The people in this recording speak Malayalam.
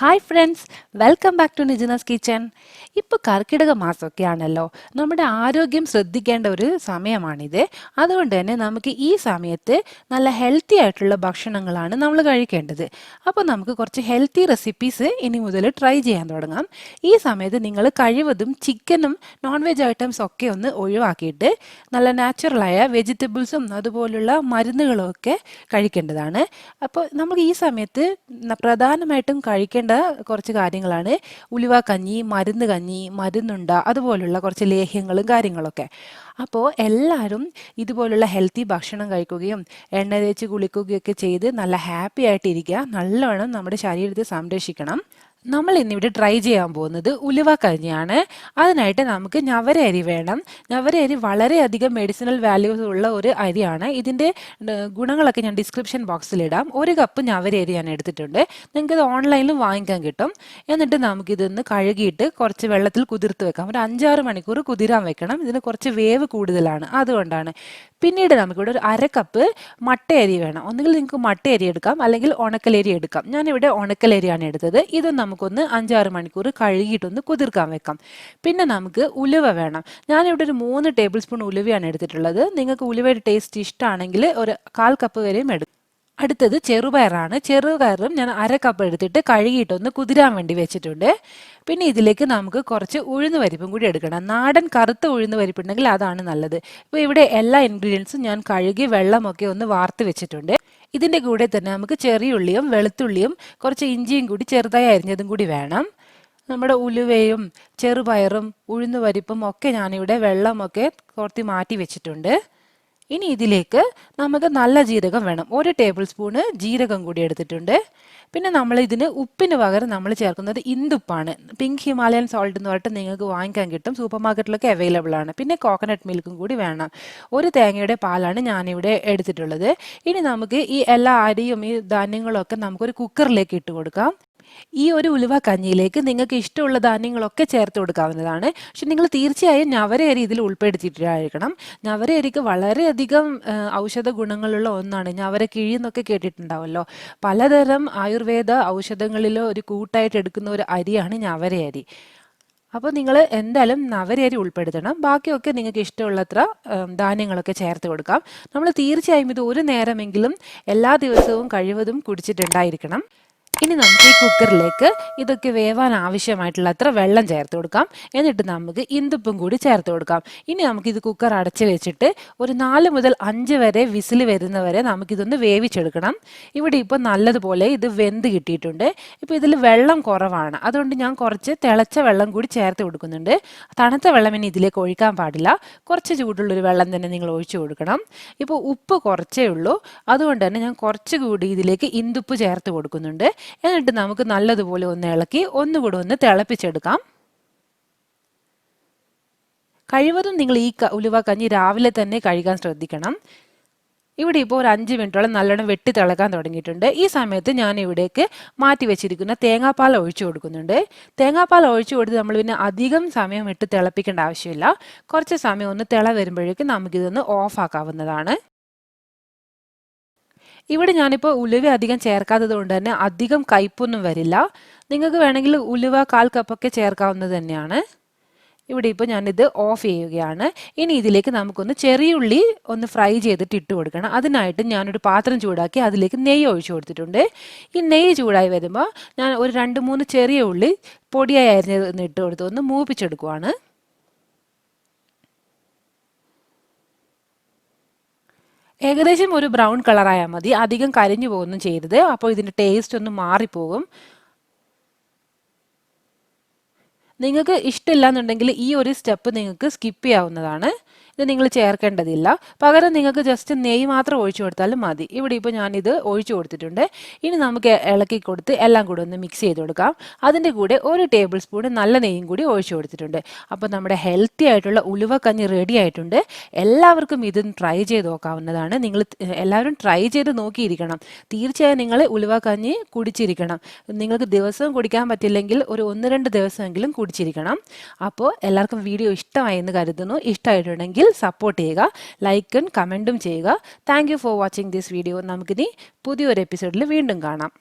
Hi friends, welcome back to Nijinas Kitchen. ഇപ്പോൾ കർക്കിടക മാസമൊക്കെയാണല്ലോ. നമ്മുടെ ആരോഗ്യം ശ്രദ്ധിക്കേണ്ട ഒരു സമയമാണിത്. അതുകൊണ്ട് തന്നെ നമുക്ക് ഈ സമയത്ത് നല്ല ഹെൽത്തി ആയിട്ടുള്ള ഭക്ഷണങ്ങളാണ് നമ്മൾ കഴിക്കേണ്ടത്. അപ്പോൾ നമുക്ക് കുറച്ച് ഹെൽത്തി റെസിപ്പീസ് ഇനി മുതൽ ട്രൈ ചെയ്യാൻ തുടങ്ങാം. ഈ സമയത്ത് നിങ്ങൾ കഴിവതും ചിക്കനും നോൺ വെജ് ഐറ്റംസ് ഒക്കെ ഒന്ന് ഒഴിവാക്കിയിട്ട് നല്ല നാച്ചുറലായ വെജിറ്റബിൾസും അതുപോലുള്ള മരുന്നുകളും ഒക്കെ കഴിക്കേണ്ടതാണ്. അപ്പോൾ നമുക്ക് ഈ സമയത്ത് പ്രധാനമായിട്ടും കഴിക്കേണ്ട കുറച്ച് കാര്യങ്ങളാണ് ഉലുവ കഞ്ഞി, മരുന്ന് കഞ്ഞി, മരുന്നുണ്ട, അതുപോലുള്ള കുറച്ച് ലേഹ്യങ്ങളും കാര്യങ്ങളൊക്കെ. അപ്പോൾ എല്ലാവരും ഇതുപോലുള്ള ഹെൽത്തി ഭക്ഷണം കഴിക്കുകയും എണ്ണ തേച്ച് കുളിക്കുകയൊക്കെ ചെയ്ത് നല്ല ഹാപ്പി ആയിട്ടിരിക്കുക. നല്ലോണം നമ്മുടെ ശരീരത്തെ സംരക്ഷിക്കണം. നമ്മൾ ഇന്നിവിടെ ട്രൈ ചെയ്യാൻ പോകുന്നത് ഉലുവ കഞ്ഞിയാണ്. അതിനായിട്ട് നമുക്ക് ഞവര അരി വേണം. ഞവര അരി വളരെയധികം മെഡിസിനൽ വാല്യൂസ് ഉള്ള ഒരു അരിയാണ്. ഇതിൻ്റെ ഗുണങ്ങളൊക്കെ ഞാൻ ഡിസ്ക്രിപ്ഷൻ ബോക്സിൽ ഇടാം. 1 കപ്പ് ഞവര അരി ഞാൻ എടുത്തിട്ടുണ്ട്. നിങ്ങൾക്കിത് ഓൺലൈനിലും വാങ്ങിക്കാൻ കിട്ടും. എന്നിട്ട് നമുക്കിതൊന്ന് കഴുകിയിട്ട് കുറച്ച് വെള്ളത്തിൽ കുതിർത്ത് വെക്കാം. ഒരു 5-6 മണിക്കൂർ കുതിരാൻ വെക്കണം. ഇതിന് കുറച്ച് വേവ് കൂടുതലാണ്, അതുകൊണ്ടാണ്. പിന്നീട് നമുക്കിവിടെ ഒരു 1/2 കപ്പ് മട്ടയരി വേണം. ഒന്നുകിൽ നിങ്ങൾക്ക് മട്ടയരി എടുക്കാം, അല്ലെങ്കിൽ ഉണക്കലരി എടുക്കാം. ഞാനിവിടെ ഉണക്കലരിയാണ് എടുത്തത്. ഇത് നമുക്കൊന്ന് 5-6 മണിക്കൂർ കഴുകിയിട്ടൊന്ന് കുതിർക്കാൻ വെക്കാം. പിന്നെ നമുക്ക് ഉലുവ വേണം. ഞാനിവിടെ ഒരു 3 ടേബിൾ സ്പൂൺ ഉലുവയാണ് എടുത്തിട്ടുള്ളത്. നിങ്ങൾക്ക് ഉലുവയുടെ ടേസ്റ്റ് ഇഷ്ടമാണെങ്കിൽ ഒരു 1/4 കപ്പ് വരെയും എടുക്കും. അടുത്തത് ചെറുപയറാണ്. ചെറുപയറും ഞാൻ 1/2 കപ്പ് എടുത്തിട്ട് കഴുകിയിട്ടൊന്ന് കുതിരാൻ വേണ്ടി വെച്ചിട്ടുണ്ട്. പിന്നെ ഇതിലേക്ക് നമുക്ക് കുറച്ച് ഉഴുന്ന് പരിപ്പും കൂടി എടുക്കണം. നാടൻ കറുത്ത ഉഴുന്ന് പരിപ്പുണ്ടെങ്കിൽ അതാണ് നല്ലത്. ഇപ്പോൾ ഇവിടെ എല്ലാ ഇൻഗ്രീഡിയൻസും ഞാൻ കഴുകി വെള്ളമൊക്കെ ഒന്ന് വാർത്ത് വെച്ചിട്ടുണ്ട്. ഇതിൻ്റെ കൂടെ തന്നെ നമുക്ക് ചെറിയുള്ളിയും വെളുത്തുള്ളിയും കുറച്ച് ഇഞ്ചിയും കൂടി ചെറുതായി അരിഞ്ഞതും കൂടി വേണം. നമ്മുടെ ഉലുവയും ചെറുപയറും ഉഴുന്ന് പരിപ്പും ഒക്കെ ഞാനിവിടെ വെള്ളമൊക്കെ കുറച്ച് മാറ്റി വെച്ചിട്ടുണ്ട്. ഇനി ഇതിലേക്ക് നമുക്ക് നല്ല ജീരകം വേണം. 1 ടേബിൾ സ്പൂണ് ജീരകം കൂടി എടുത്തിട്ടുണ്ട്. പിന്നെ നമ്മൾ ഇതിന് ഉപ്പിന് പകരം നമ്മൾ ചേർക്കുന്നത് ഇന്ദുപ്പാണ്. പിങ്ക് ഹിമാലയൻ സോൾട്ട് എന്ന് പറഞ്ഞിട്ട് നിങ്ങൾക്ക് വാങ്ങിക്കാൻ കിട്ടും. സൂപ്പർ മാർക്കറ്റിലൊക്കെ അവൈലബിൾ ആണ്. പിന്നെ കോക്കനട്ട് മിൽക്കും കൂടി വേണം. 1 തേങ്ങയുടെ പാലാണ് ഞാനിവിടെ എടുത്തിട്ടുള്ളത്. ഇനി നമുക്ക് ഈ എല്ലാ അരിയും ഈ ധാന്യങ്ങളും ഒക്കെ നമുക്കൊരു കുക്കറിലേക്ക് ഇട്ട് കൊടുക്കാം. ഈ ഒരു ഉലുവ കഞ്ഞിയിലേക്ക് നിങ്ങൾക്ക് ഇഷ്ടമുള്ള ധാന്യങ്ങളൊക്കെ ചേർത്ത് കൊടുക്കാവുന്നതാണ്. പക്ഷെ നിങ്ങൾ തീർച്ചയായും ഞവര അരി ഇതിൽ ഉൾപ്പെടുത്തിയിട്ടായിരിക്കണം. ഞവര അരിക്ക് വളരെയധികം ഔഷധ ഗുണങ്ങളുള്ള ഒന്നാണ്. ഞവര കിഴി എന്നൊക്കെ കേട്ടിട്ടുണ്ടാവല്ലോ. പലതരം ആയുർവേദ ഔഷധങ്ങളിലോ ഒരു കൂട്ടായിട്ട് എടുക്കുന്ന ഒരു അരിയാണ് ഞവര അരി. അപ്പോൾ നിങ്ങൾ എന്തായാലും ഞവര അരി ഉൾപ്പെടുത്തണം. ബാക്കിയൊക്കെ നിങ്ങൾക്ക് ഇഷ്ടമുള്ളത്ര ധാന്യങ്ങളൊക്കെ ചേർത്ത് കൊടുക്കാം. നമ്മൾ തീർച്ചയായും ഇത് ഒരു നേരമെങ്കിലും എല്ലാ ദിവസവും കഴിവതും കുടിച്ചിട്ടുണ്ടായിരിക്കണം. ഇനി നമുക്ക് ഈ കുക്കറിലേക്ക് ഇതൊക്കെ വേവാൻ ആവശ്യമായിട്ടുള്ള അത്ര വെള്ളം ചേർത്ത് കൊടുക്കാം. എന്നിട്ട് നമുക്ക് ഇന്ദുപ്പും കൂടി ചേർത്ത് കൊടുക്കാം. ഇനി നമുക്കിത് കുക്കർ അടച്ച് വെച്ചിട്ട് ഒരു 4 മുതൽ 5 വരെ വിസിൽ വരുന്നവരെ നമുക്കിതൊന്ന് വേവിച്ചെടുക്കണം. ഇവിടെ ഇപ്പോൾ നല്ലതുപോലെ ഇത് വെന്ത് കിട്ടിയിട്ടുണ്ട്. ഇപ്പോൾ ഇതിൽ വെള്ളം കുറവാണ്, അതുകൊണ്ട് ഞാൻ കുറച്ച് തിളച്ച വെള്ളം കൂടി ചേർത്ത് കൊടുക്കുന്നുണ്ട്. തണുത്ത വെള്ളം ഇനി ഇതിലേക്ക് ഒഴിക്കാൻ പാടില്ല. കുറച്ച് ചൂടുള്ളൊരു വെള്ളം തന്നെ നിങ്ങൾ ഒഴിച്ചു കൊടുക്കണം. ഇപ്പോൾ ഉപ്പ് കുറച്ചേ ഉള്ളൂ, അതുകൊണ്ട് തന്നെ ഞാൻ കുറച്ചുകൂടി ഇതിലേക്ക് ഇന്ദുപ്പ് ചേർത്ത് കൊടുക്കുന്നുണ്ട്. എന്നിട്ട് നമുക്ക് നല്ലതുപോലെ ഒന്ന് ഇളക്കി ഒന്നുകൂടെ ഒന്ന് തിളപ്പിച്ചെടുക്കാം. കഴിവതും നിങ്ങൾ ഈ ഉലുവ കഞ്ഞി രാവിലെ തന്നെ കഴിക്കാൻ ശ്രദ്ധിക്കണം. ഇവിടെ ഇപ്പോൾ ഒരു 5 മിനിറ്റോളം നല്ലോണം വെട്ടി തിളക്കാൻ തുടങ്ങിയിട്ടുണ്ട്. ഈ സമയത്ത് ഞാൻ ഇവിടേക്ക് മാറ്റി വെച്ചിരിക്കുന്ന തേങ്ങാപ്പാൽ ഒഴിച്ചു കൊടുക്കുന്നുണ്ട്. തേങ്ങാപ്പാൽ ഒഴിച്ചു കൊടുത്ത് നമ്മൾ പിന്നെ അധികം സമയം ഇട്ട് തിളപ്പിക്കേണ്ട ആവശ്യമില്ല. കുറച്ച് സമയം ഒന്ന് തിള വരുമ്പോഴേക്കും നമുക്കിതൊന്ന് ഓഫ് ആക്കാവുന്നതാണ്. ഇവിടെ ഞാനിപ്പോൾ ഉലുവ അധികം ചേർക്കാത്തത് കൊണ്ട് തന്നെ അധികം കയ്പൊന്നും വരില്ല. നിങ്ങൾക്ക് വേണമെങ്കിൽ ഉലുവ 1/4 കപ്പൊക്കെ ചേർക്കാവുന്നത് തന്നെയാണ്. ഇവിടെ ഇപ്പോൾ ഞാനിത് ഓഫ് ചെയ്യുകയാണ്. ഇനി ഇതിലേക്ക് നമുക്കൊന്ന് ചെറിയുള്ളി ഒന്ന് ഫ്രൈ ചെയ്തിട്ട് ഇട്ട് കൊടുക്കണം. അതിനായിട്ട് ഞാനൊരു പാത്രം ചൂടാക്കി അതിലേക്ക് നെയ്യ് ഒഴിച്ചു കൊടുത്തിട്ടുണ്ട്. ഈ നെയ്യ് ചൂടായി വരുമ്പോൾ ഞാൻ ഒരു 2-3 ചെറിയ ഉള്ളി പൊടിയായി അരിഞ്ഞ് ഇട്ട് കൊടുത്ത് ഒന്ന് മൂപ്പിച്ചെടുക്കുവാണ്. ഏകദേശം ഒരു ബ്രൗൺ കളറായാൽ മതി. അധികം കരിഞ്ഞു പോകുന്നു ചെയ്യരുത്, അപ്പോൾ ഇതിൻ്റെ ടേസ്റ്റ് ഒന്ന് മാറിപ്പോകും. നിങ്ങൾക്ക് ഇഷ്ടമില്ല എന്നുണ്ടെങ്കിൽ ഈ ഒരു സ്റ്റെപ്പ് നിങ്ങൾക്ക് സ്കിപ്പ് ചെയ്യാവുന്നതാണ്. ഇത് നിങ്ങൾ ചേർക്കേണ്ടതില്ല. പകരം നിങ്ങൾക്ക് ജസ്റ്റ് നെയ്യ് മാത്രം ഒഴിച്ചു കൊടുത്താലും മതി. ഇവിടെ ഇപ്പോൾ ഞാനിത് ഒഴിച്ചു കൊടുത്തിട്ടുണ്ട്. ഇനി നമുക്ക് ഇളക്കി കൊടുത്ത് എല്ലാം കൂടെ ഒന്ന് മിക്സ് ചെയ്ത് കൊടുക്കാം. അതിൻ്റെ കൂടെ 1 ടേബിൾ സ്പൂൺ നല്ല നെയ്യും കൂടി ഒഴിച്ചു കൊടുത്തിട്ടുണ്ട്. അപ്പോൾ നമ്മുടെ ഹെൽത്തി ആയിട്ടുള്ള ഉലുവ കഞ്ഞി റെഡി ആയിട്ടുണ്ട്. എല്ലാവർക്കും ഇത് ട്രൈ ചെയ്ത് നോക്കാവുന്നതാണ്. നിങ്ങൾ എല്ലാവരും ട്രൈ ചെയ്ത് നോക്കിയിരിക്കണം. തീർച്ചയായും നിങ്ങൾ ഉലുവ കഞ്ഞി കുടിച്ചിരിക്കണം. നിങ്ങൾക്ക് ദിവസവും കുടിക്കാൻ പറ്റില്ലെങ്കിൽ ഒരു 1-2 ദിവസമെങ്കിലും കുടിച്ചിരിക്കണം. അപ്പോൾ എല്ലാവർക്കും വീഡിയോ ഇഷ്ടമായി എന്ന് കരുതുന്നു. ഇഷ്ടമായിട്ടുണ്ടെങ്കിൽ സപ്പോർട്ട് ചെയ്യുക, ലൈക്കും കമൻറ്റും ചെയ്യുക. Thank you for watching this video. നമുക്കിനി പുതിയൊരു എപ്പിസോഡിൽ വീണ്ടും കാണാം.